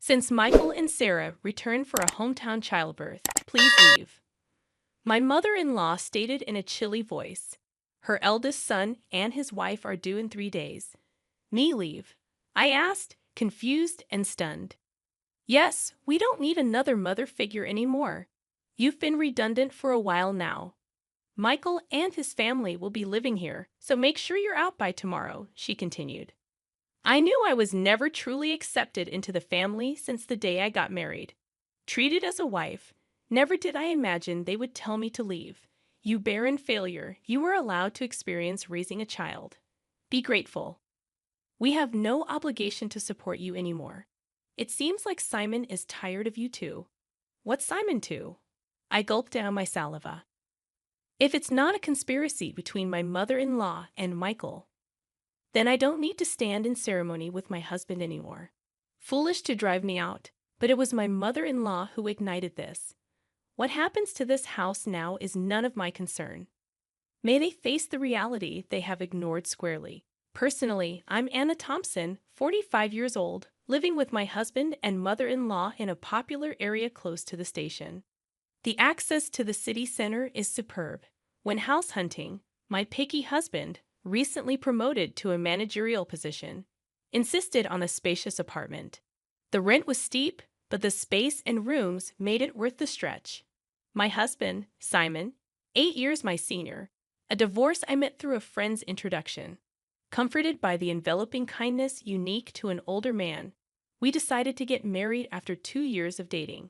Since Michael and Sarah returned for a hometown childbirth, please leave. My mother-in-law stated in a chilly voice. Her eldest son and his wife are due in 3 days. Me leave? I asked, confused and stunned. Yes, we don't need another mother figure anymore. You've been redundant for a while now. Michael and his family will be living here, so make sure you're out by tomorrow, she continued. I knew I was never truly accepted into the family since the day I got married. Treated as a wife, never did I imagine they would tell me to leave. You barren failure, you were allowed to experience raising a child. Be grateful. We have no obligation to support you anymore. It seems like Simon is tired of you too. What's Simon to? I gulped down my saliva. If it's not a conspiracy between my mother-in-law and Michael, then I don't need to stand in ceremony with my husband anymore. Foolish to drive me out, but it was my mother-in-law who ignited this. What happens to this house now is none of my concern. May they face the reality they have ignored squarely. Personally, I'm Anna Thompson, 45 years old, living with my husband and mother-in-law in a popular area close to the station. The access to the city center is superb. When house hunting, my picky husband, recently promoted to a managerial position, insisted on a spacious apartment. The rent was steep, but the space and rooms made it worth the stretch. My husband, Simon, 8 years my senior, a divorce I met through a friend's introduction. Comforted by the enveloping kindness unique to an older man, we decided to get married after 2 years of dating.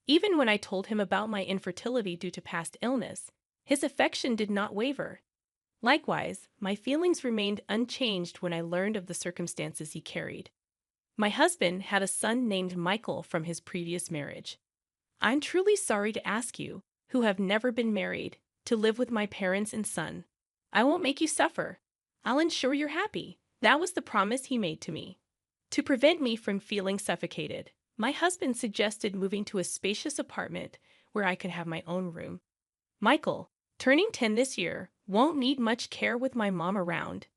Even when I told him about my infertility due to past illness, his affection did not waver. Likewise, my feelings remained unchanged when I learned of the circumstances he carried. My husband had a son named Michael from his previous marriage. I'm truly sorry to ask you, who have never been married, to live with my parents and son. I won't make you suffer. I'll ensure you're happy. That was the promise he made to me. To prevent me from feeling suffocated, my husband suggested moving to a spacious apartment where I could have my own room. Michael, turning 10 this year, won't need much care with my mom around.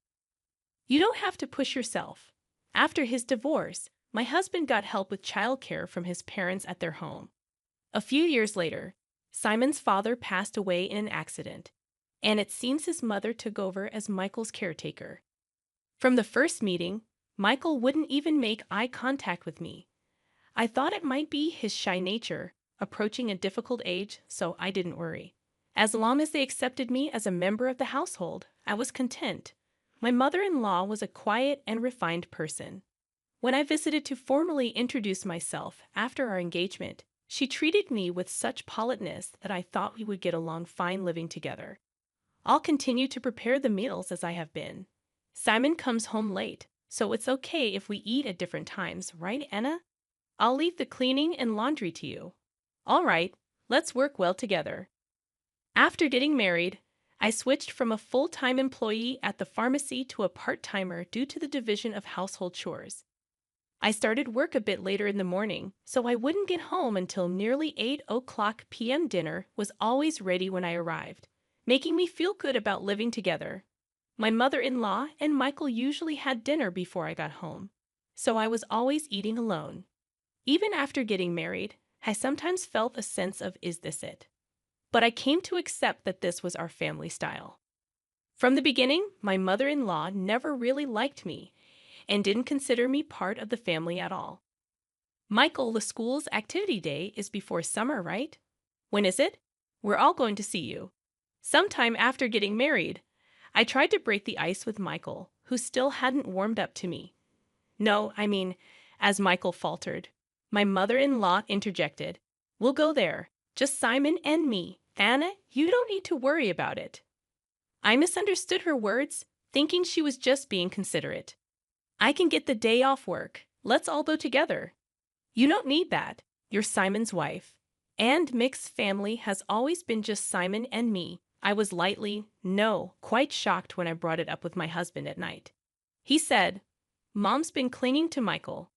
You don't have to push yourself. After his divorce, my husband got help with childcare from his parents at their home. A few years later, Simon's father passed away in an accident, and it seems his mother took over as Michael's caretaker. From the first meeting, Michael wouldn't even make eye contact with me. I thought it might be his shy nature, approaching a difficult age, so I didn't worry. As long as they accepted me as a member of the household, I was content. My mother-in-law was a quiet and refined person. When I visited to formally introduce myself after our engagement, she treated me with such politeness that I thought we would get along fine living together. I'll continue to prepare the meals as I have been. Simon comes home late, so it's okay if we eat at different times, right, Anna? I'll leave the cleaning and laundry to you. All right, let's work well together. After getting married, I switched from a full-time employee at the pharmacy to a part-timer due to the division of household chores. I started work a bit later in the morning, so I wouldn't get home until nearly 8 p.m. Dinner was always ready when I arrived, making me feel good about living together. My mother-in-law and Michael usually had dinner before I got home, so I was always eating alone. Even after getting married, I sometimes felt a sense of, is this it? But I came to accept that this was our family style. From the beginning, my mother-in-law never really liked me and didn't consider me part of the family at all. Michael, the school's activity day is before summer, right? When is it? We're all going to see you. Sometime after getting married, I tried to break the ice with Michael, who still hadn't warmed up to me. No, as Michael faltered. My mother-in-law interjected. We'll go there. Just Simon and me. Anna, you don't need to worry about it. I misunderstood her words, thinking she was just being considerate. I can get the day off work. Let's all go together. You don't need that. You're Simon's wife. And Mick's family has always been just Simon and me. I was quite shocked when I brought it up with my husband at night. He said, Mom's been clinging to Michael.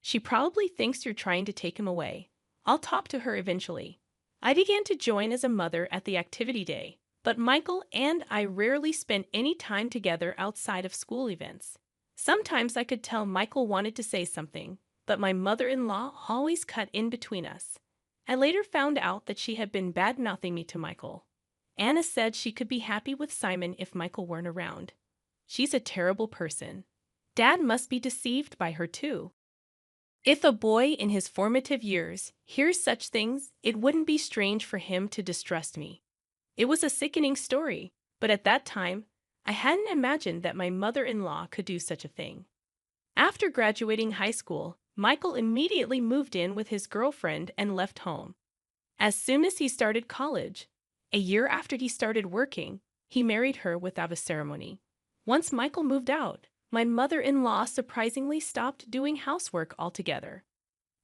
She probably thinks you're trying to take him away. I'll talk to her eventually. I began to join as a mother at the activity day, but Michael and I rarely spent any time together outside of school events. Sometimes I could tell Michael wanted to say something, but my mother-in-law always cut in between us. I later found out that she had been bad-mouthing me to Michael. Anna said she could be happy with Simon if Michael weren't around. She's a terrible person. Dad must be deceived by her too. If a boy in his formative years hears such things, it wouldn't be strange for him to distrust me. It was a sickening story, but at that time, I hadn't imagined that my mother-in-law could do such a thing. After graduating high school, Michael immediately moved in with his girlfriend and left home. As soon as he started college, a year after he started working, he married her without a ceremony. Once Michael moved out, my mother-in-law surprisingly stopped doing housework altogether.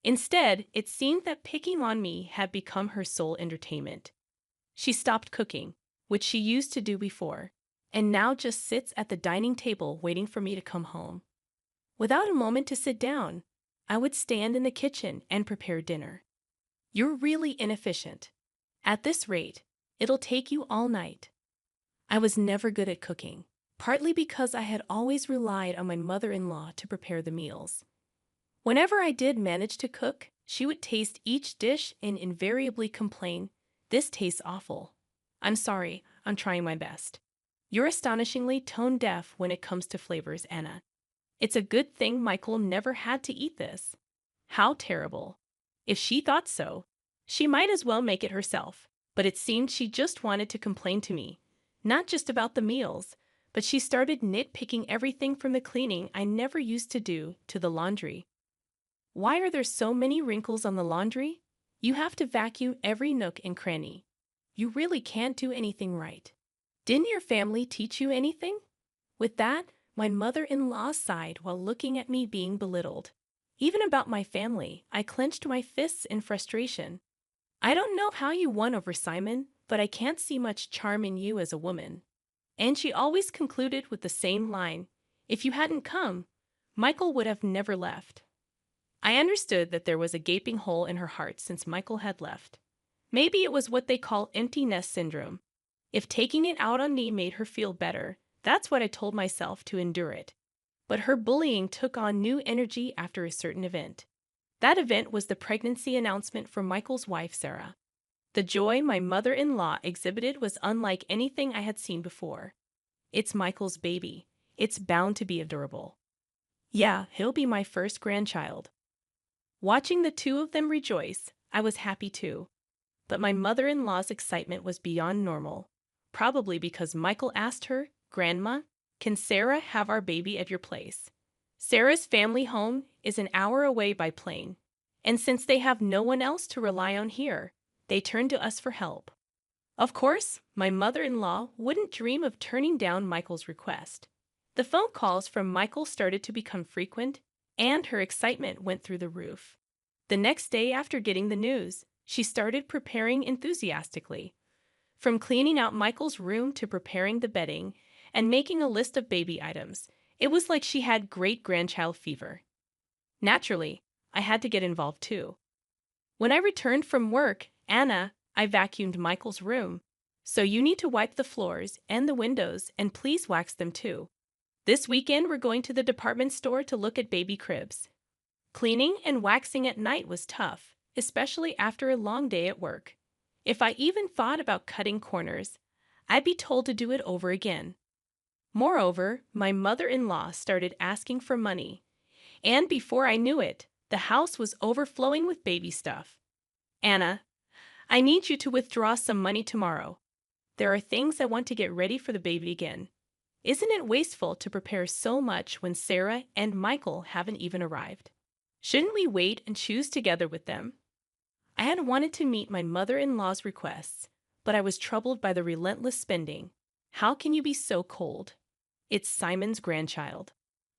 Instead, it seemed that picking on me had become her sole entertainment. She stopped cooking, which she used to do before, and now just sits at the dining table waiting for me to come home. Without a moment to sit down, I would stand in the kitchen and prepare dinner. You're really inefficient. At this rate, it'll take you all night. I was never good at cooking, partly because I had always relied on my mother-in-law to prepare the meals. Whenever I did manage to cook, she would taste each dish and invariably complain, "This tastes awful." "I'm sorry, I'm trying my best." You're astonishingly tone-deaf when it comes to flavors, Anna. It's a good thing Michael never had to eat this. How terrible. If she thought so, she might as well make it herself. But it seemed she just wanted to complain to me, not just about the meals, but she started nitpicking everything from the cleaning I never used to do to the laundry. "Why are there so many wrinkles on the laundry? You have to vacuum every nook and cranny. You really can't do anything right. Didn't your family teach you anything?" With that, my mother-in-law sighed while looking at me being belittled. Even about my family, I clenched my fists in frustration. "I don't know how you won over Simon, but I can't see much charm in you as a woman." And she always concluded with the same line, "If you hadn't come, Michael would have never left." I understood that there was a gaping hole in her heart since Michael had left. Maybe it was what they call empty nest syndrome. If taking it out on me made her feel better, that's what I told myself to endure it. But her bullying took on new energy after a certain event. That event was the pregnancy announcement for Michael's wife, Sarah. The joy my mother-in-law exhibited was unlike anything I had seen before. "It's Michael's baby. It's bound to be adorable. Yeah, he'll be my first grandchild." Watching the two of them rejoice, I was happy too. But my mother-in-law's excitement was beyond normal, probably because Michael asked her, "Grandma, can Sarah have our baby at your place?" Sarah's family home is an hour away by plane, and since they have no one else to rely on here, they turn to us for help. Of course, my mother-in-law wouldn't dream of turning down Michael's request. The phone calls from Michael started to become frequent, and her excitement went through the roof. The next day after getting the news, she started preparing enthusiastically. From cleaning out Michael's room to preparing the bedding and making a list of baby items, it was like she had great-grandchild fever. Naturally, I had to get involved too. When I returned from work, "Anna, I vacuumed Michael's room, so you need to wipe the floors and the windows and please wax them too. This weekend we're going to the department store to look at baby cribs." Cleaning and waxing at night was tough, especially after a long day at work. If I even thought about cutting corners, I'd be told to do it over again. Moreover, my mother-in-law started asking for money, and before I knew it, the house was overflowing with baby stuff. "Anna, I need you to withdraw some money tomorrow. There are things I want to get ready for the baby again. Isn't it wasteful to prepare so much when Sarah and Michael haven't even arrived? Shouldn't we wait and choose together with them?" I had wanted to meet my mother-in-law's requests, but I was troubled by the relentless spending. How can you be so cold? It's Simon's grandchild.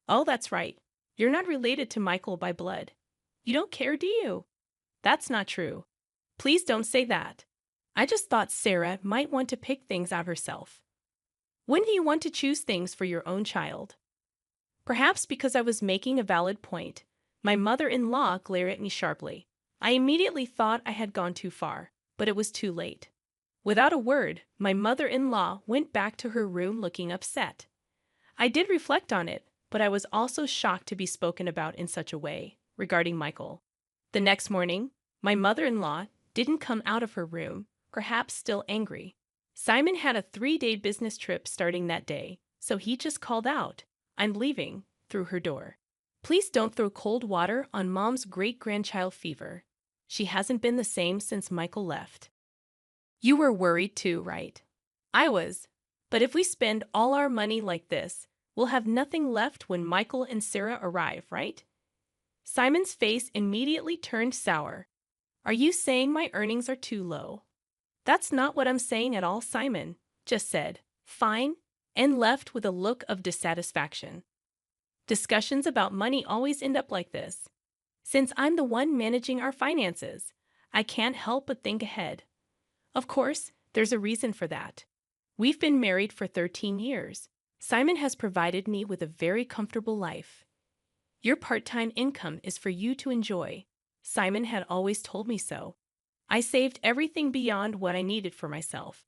Oh, that's right. You're not related to Michael by blood. You don't care, do you? That's not true. Please don't say that. I just thought Sarah might want to pick things out herself. Wouldn't you want to choose things for your own child? Perhaps because I was making a valid point, my mother-in-law glared at me sharply. I immediately thought I had gone too far, but it was too late. Without a word, my mother-in-law went back to her room looking upset. I did reflect on it, but I was also shocked to be spoken about in such a way. regarding Michael. The next morning, my mother-in-law didn't come out of her room, perhaps still angry. Simon had a 3-day business trip starting that day, so he just called out, "I'm leaving," through her door. Please don't throw cold water on Mom's great-grandchild fever. She hasn't been the same since Michael left. You were worried too, right? I was. But if we spend all our money like this, we'll have nothing left when Michael and Sarah arrive, right? Simon's face immediately turned sour. Are you saying my earnings are too low? That's not what I'm saying at all, Simon just said, "Fine," and left with a look of dissatisfaction. Discussions about money always end up like this. Since I'm the one managing our finances, I can't help but think ahead. Of course, there's a reason for that. We've been married for 13 years. Simon has provided me with a very comfortable life. Your part-time income is for you to enjoy. Simon had always told me so. I saved everything beyond what I needed for myself.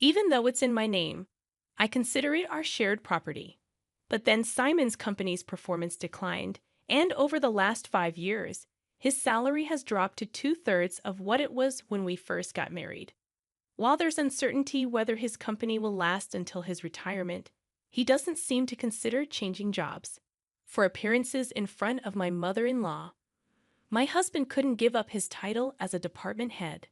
Even though it's in my name, I consider it our shared property. But then Simon's company's performance declined, and over the last 5 years, his salary has dropped to 2/3 of what it was when we first got married. While there's uncertainty whether his company will last until his retirement, he doesn't seem to consider changing jobs. For appearances in front of my mother-in-law, my husband couldn't give up his title as a department head.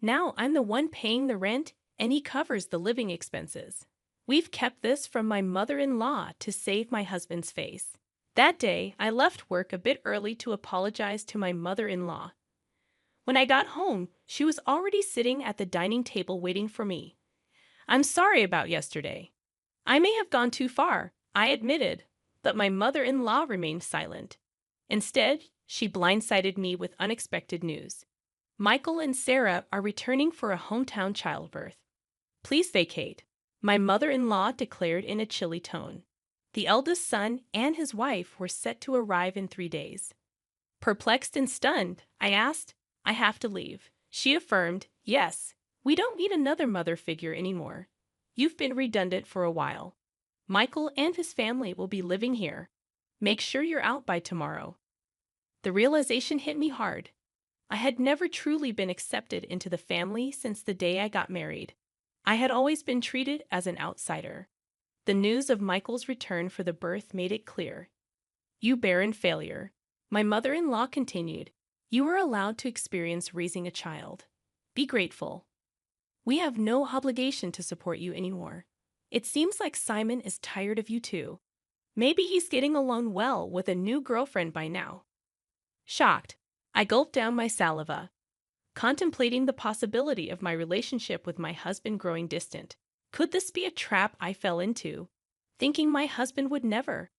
Now I'm the one paying the rent, and he covers the living expenses. We've kept this from my mother-in-law to save my husband's face. That day, I left work a bit early to apologize to my mother-in-law. When I got home, she was already sitting at the dining table waiting for me. "I'm sorry about yesterday. I may have gone too far," I admitted, but my mother-in-law remained silent. Instead, she blindsided me with unexpected news. Michael and Sarah are returning for a hometown childbirth. Please vacate, my mother-in-law declared in a chilly tone. The eldest son and his wife were set to arrive in 3 days. Perplexed and stunned, I asked, "I have to leave." She affirmed, "Yes, we don't need another mother figure anymore. You've been redundant for a while. Michael and his family will be living here. Make sure you're out by tomorrow." The realization hit me hard. I had never truly been accepted into the family since the day I got married. I had always been treated as an outsider. The news of Michael's return for the birth made it clear. "You barren failure," my mother-in-law continued. "You are allowed to experience raising a child. Be grateful. We have no obligation to support you anymore. It seems like Simon is tired of you too. Maybe he's getting along well with a new girlfriend by now." Shocked, I gulped down my saliva, contemplating the possibility of my relationship with my husband growing distant. Could this be a trap I fell into, thinking my husband would never?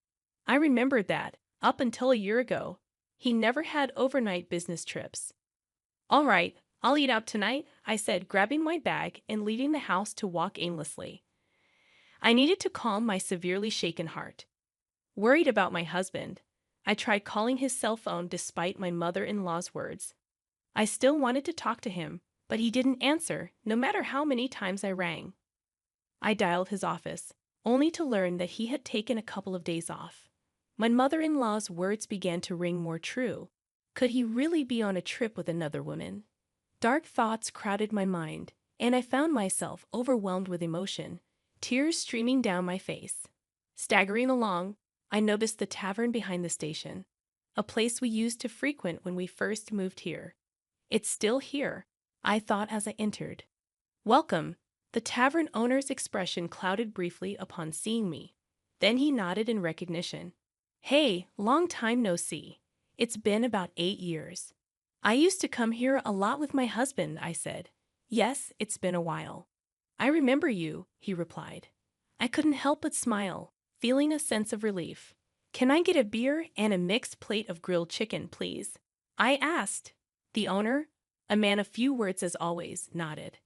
I remembered that, up until a year ago, he never had overnight business trips. "All right, I'll eat out tonight," I said, grabbing my bag and leaving the house to walk aimlessly. I needed to calm my severely shaken heart. Worried about my husband, I tried calling his cell phone despite my mother-in-law's words. I still wanted to talk to him, but he didn't answer, no matter how many times I rang. I dialed his office, only to learn that he had taken a couple of days off. My mother-in-law's words began to ring more true. Could he really be on a trip with another woman? Dark thoughts crowded my mind, and I found myself overwhelmed with emotion, tears streaming down my face. Staggering along, I noticed the tavern behind the station, a place we used to frequent when we first moved here. "It's still here," I thought as I entered. "Welcome." The tavern owner's expression clouded briefly upon seeing me. Then he nodded in recognition. "Hey, long time no see. It's been about 8 years. I used to come here a lot with my husband," I said. "Yes, it's been a while." "I remember you," he replied. I couldn't help but smile, feeling a sense of relief. "Can I get a beer and a mixed plate of grilled chicken, please?" I asked. The owner, a man of few words as always, nodded.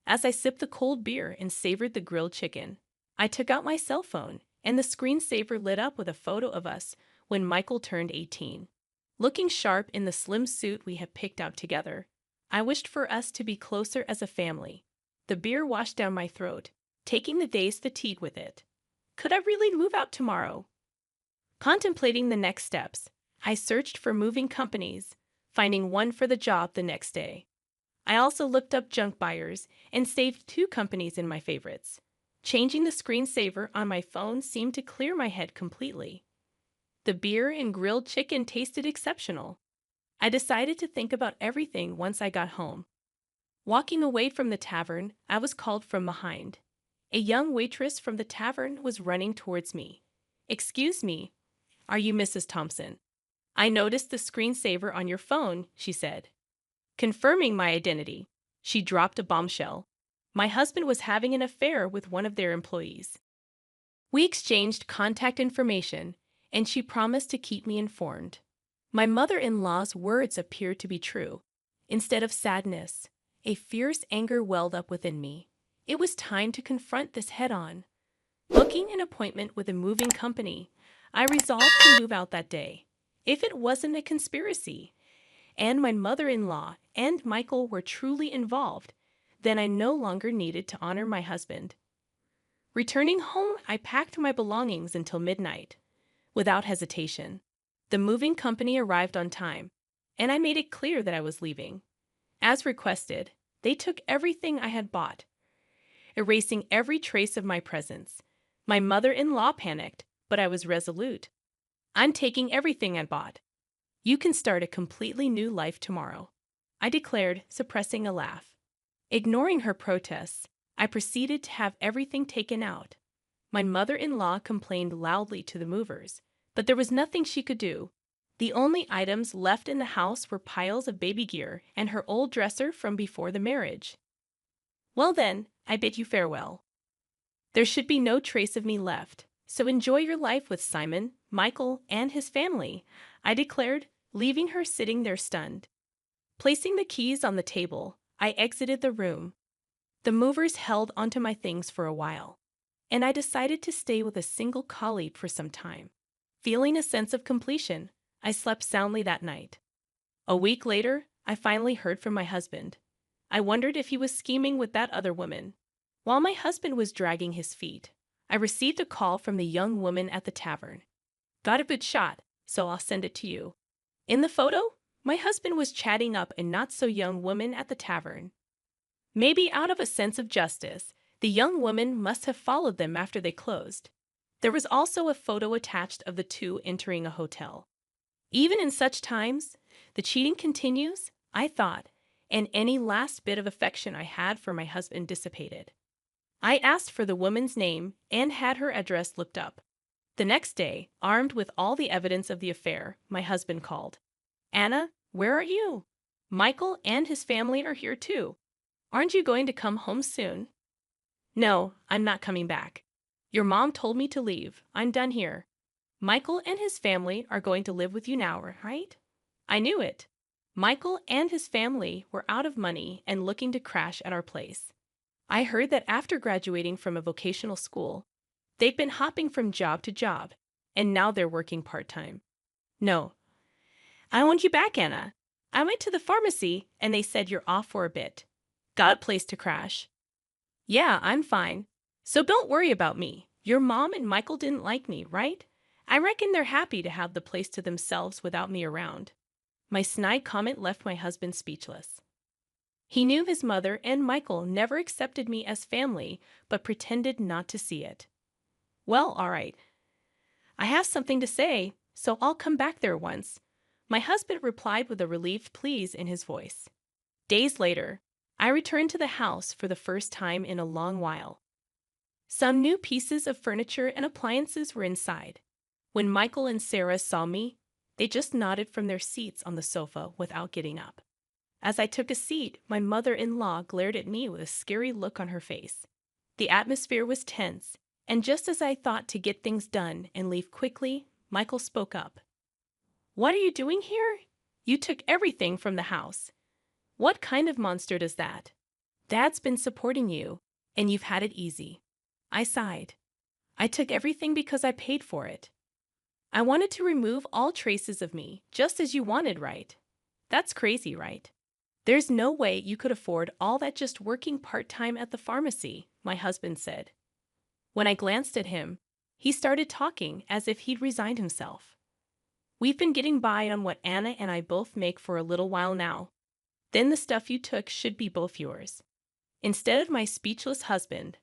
As I sipped the cold beer and savored the grilled chicken, I took out my cell phone, and the screensaver lit up with a photo of us when Michael turned 18. Looking sharp in the slim suit we had picked out together, I wished for us to be closer as a family. The beer washed down my throat, taking the day's fatigue with it. Could I really move out tomorrow? Contemplating the next steps, I searched for moving companies, finding one for the job the next day. I also looked up junk buyers and saved 2 companies in my favorites. Changing the screensaver on my phone seemed to clear my head completely. The beer and grilled chicken tasted exceptional. I decided to think about everything once I got home. Walking away from the tavern, I was called from behind. A young waitress from the tavern was running towards me. "Excuse me, are you Mrs. Thompson? I noticed the screensaver on your phone," she said. Confirming my identity, she dropped a bombshell. My husband was having an affair with one of their employees. We exchanged contact information, and she promised to keep me informed. My mother-in-law's words appeared to be true. Instead of sadness, a fierce anger welled up within me. It was time to confront this head-on. Booking an appointment with a moving company, I resolved to move out that day. If it wasn't a conspiracy, and my mother-in-law and Michael were truly involved, then I no longer needed to honor my husband. Returning home, I packed my belongings until midnight. Without hesitation, the moving company arrived on time, and I made it clear that I was leaving. As requested, they took everything I had bought, erasing every trace of my presence. My mother-in-law panicked, but I was resolute. "I'm taking everything I bought. You can start a completely new life tomorrow," I declared, suppressing a laugh. Ignoring her protests, I proceeded to have everything taken out. My mother-in-law complained loudly to the movers, but there was nothing she could do. The only items left in the house were piles of baby gear and her old dresser from before the marriage. "Well then, I bid you farewell. There should be no trace of me left, so enjoy your life with Simon, Michael, and his family," I declared, leaving her sitting there stunned. Placing the keys on the table, I exited the room. The movers held onto my things for a while, and I decided to stay with a single colleague for some time. Feeling a sense of completion, I slept soundly that night. A week later, I finally heard from my husband. I wondered if he was scheming with that other woman. While my husband was dragging his feet, I received a call from the young woman at the tavern. "Got a good shot, so I'll send it to you." In the photo, my husband was chatting up a not-so-young woman at the tavern. Maybe out of a sense of justice, the young woman must have followed them after they closed. There was also a photo attached of the two entering a hotel. Even in such times, the cheating continues, I thought, and any last bit of affection I had for my husband dissipated. I asked for the woman's name and had her address looked up. The next day, armed with all the evidence of the affair, my husband called. "Anna, where are you? Michael and his family are here too. Aren't you going to come home soon?" "No, I'm not coming back. Your mom told me to leave. I'm done here. Michael and his family are going to live with you now, right?" I knew it. Michael and his family were out of money and looking to crash at our place. I heard that after graduating from a vocational school, they've been hopping from job to job, and now they're working part-time. "No. I want you back, Anna. I went to the pharmacy, and they said you're off for a bit. Got a place to crash." "Yeah, I'm fine. So don't worry about me. Your mom and Michael didn't like me, right? I reckon they're happy to have the place to themselves without me around." My snide comment left my husband speechless. He knew his mother and Michael never accepted me as family, but pretended not to see it. "Well, all right. I have something to say, so I'll come back there once," my husband replied with a relieved please in his voice. Days later, I returned to the house for the first time in a long while. Some new pieces of furniture and appliances were inside. When Michael and Sarah saw me, they just nodded from their seats on the sofa without getting up. As I took a seat, my mother-in-law glared at me with a scary look on her face. The atmosphere was tense, and just as I thought to get things done and leave quickly, Michael spoke up. "What are you doing here? You took everything from the house. What kind of monster does that? Dad's been supporting you, and you've had it easy." I sighed. "I took everything because I paid for it. I wanted to remove all traces of me, just as you wanted, right? That's crazy, right? There's no way you could afford all that just working part-time at the pharmacy," my husband said. When I glanced at him, he started talking as if he'd resigned himself. We've been getting by on what Anna and I both make for a little while now. Then the stuff you took should be both yours." Instead of my speechless husband,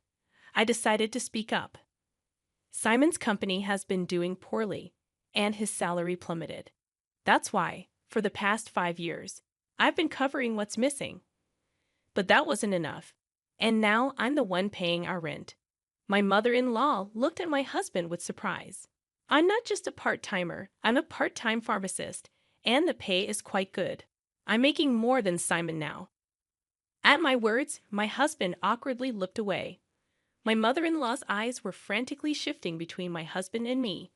I decided to speak up. "Simon's company has been doing poorly, and his salary plummeted. That's why, for the past 5 years, I've been covering what's missing. But that wasn't enough, and now I'm the one paying our rent." My mother-in-law looked at my husband with surprise. "I'm not just a part-timer, I'm a part-time pharmacist, and the pay is quite good. I'm making more than Simon now." At my words, my husband awkwardly looked away. My mother-in-law's eyes were frantically shifting between my husband and me.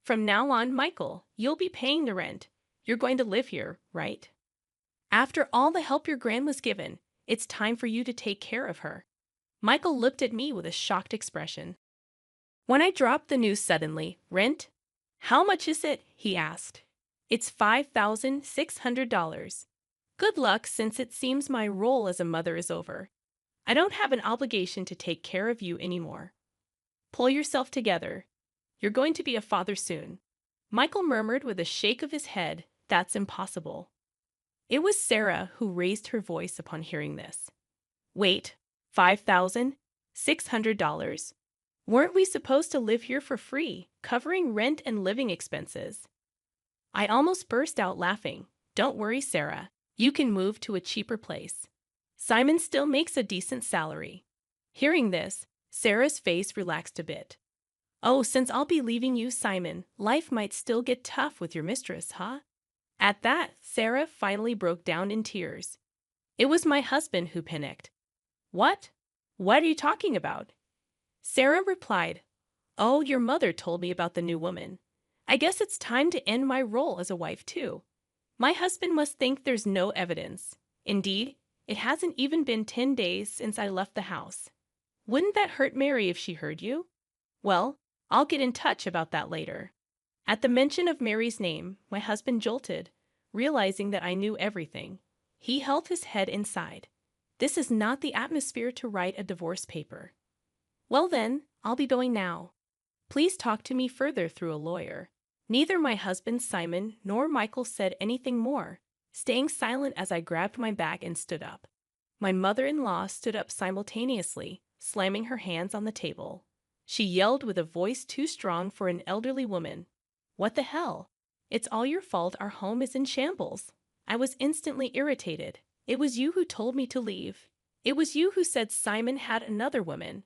"From now on, Michael, you'll be paying the rent. You're going to live here, right? After all the help your grandma's given, it's time for you to take care of her." Michael looked at me with a shocked expression. When I dropped the news suddenly, "Rent? How much is it?" he asked. "It's $5,600. Good luck, since it seems my role as a mother is over. I don't have an obligation to take care of you anymore. Pull yourself together. You're going to be a father soon." Michael murmured with a shake of his head, "That's impossible." It was Sarah who raised her voice upon hearing this. "Wait, $5,600? Weren't we supposed to live here for free, covering rent and living expenses?" I almost burst out laughing. "Don't worry, Sarah. You can move to a cheaper place. Simon still makes a decent salary." Hearing this, Sarah's face relaxed a bit. "Oh, since I'll be leaving you, Simon, life might still get tough with your mistress, huh?" At that, Sarah finally broke down in tears. It was my husband who panicked. "What? What are you talking about?" Sarah replied, "Oh, your mother told me about the new woman. I guess it's time to end my role as a wife, too. My husband must think there's no evidence. Indeed, it hasn't even been 10 days since I left the house. Wouldn't that hurt Mary if she heard you? Well, I'll get in touch about that later." At the mention of Mary's name, my husband jolted, realizing that I knew everything. He held his head inside. This is not the atmosphere to write a divorce paper. "Well then, I'll be going now. Please talk to me further through a lawyer." Neither my husband Simon nor Michael said anything more, staying silent as I grabbed my bag and stood up. My mother-in-law stood up simultaneously, slamming her hands on the table. She yelled with a voice too strong for an elderly woman, "What the hell? It's all your fault our home is in shambles." I was instantly irritated. "It was you who told me to leave. It was you who said Simon had another woman.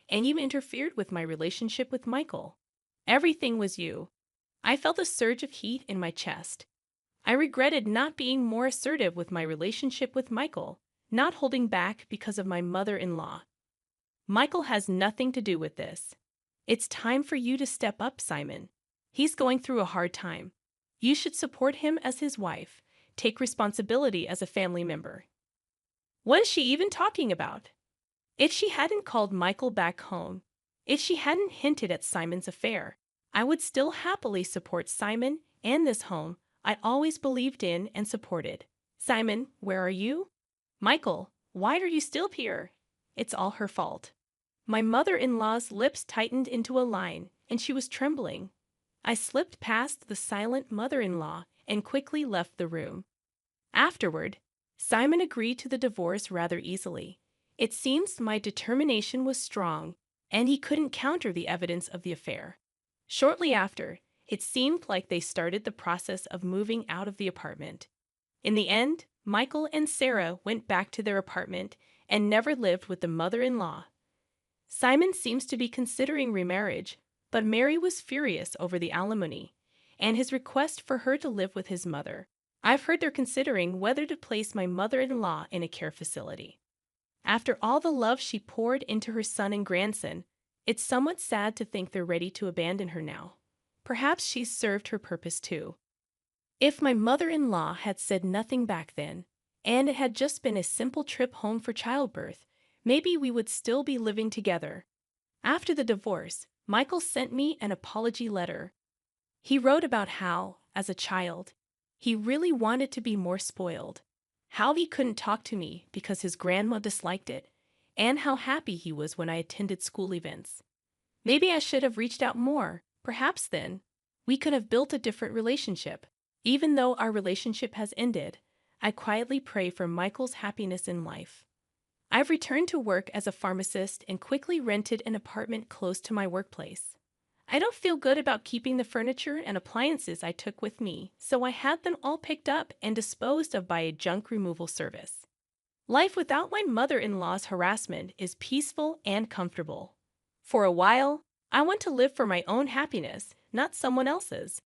And you interfered with my relationship with Michael. Everything was you." I felt a surge of heat in my chest. I regretted not being more assertive with my relationship with Michael, not holding back because of my mother-in-law. "Michael has nothing to do with this. It's time for you to step up, Simon. He's going through a hard time. You should support him as his wife, take responsibility as a family member." What is she even talking about? If she hadn't called Michael back home, if she hadn't hinted at Simon's affair, I would still happily support Simon and this home I always believed in and supported. "Simon, where are you?" "Michael, why are you still here?" It's all her fault. My mother-in-law's lips tightened into a line, and she was trembling. I slipped past the silent mother-in-law and quickly left the room. Afterward, Simon agreed to the divorce rather easily. It seems my determination was strong, and he couldn't counter the evidence of the affair. Shortly after, it seemed like they started the process of moving out of the apartment. In the end, Michael and Sarah went back to their apartment and never lived with the mother-in-law. Simon seems to be considering remarriage, but Mary was furious over the alimony and his request for her to live with his mother. I've heard they're considering whether to place my mother-in-law in a care facility. After all the love she poured into her son and grandson, it's somewhat sad to think they're ready to abandon her now. Perhaps she's served her purpose too. If my mother-in-law had said nothing back then, and it had just been a simple trip home for childbirth, maybe we would still be living together. After the divorce, Michael sent me an apology letter. He wrote about how, as a child, he really wanted to be more spoiled, how he couldn't talk to me because his grandma disliked it, and how happy he was when I attended school events. Maybe I should have reached out more, perhaps then. We could have built a different relationship. Even though our relationship has ended, I quietly pray for Michael's happiness in life. I've returned to work as a pharmacist and quickly rented an apartment close to my workplace. I don't feel good about keeping the furniture and appliances I took with me, so I had them all picked up and disposed of by a junk removal service. Life without my mother-in-law's harassment is peaceful and comfortable. For a while, I want to live for my own happiness, not someone else's.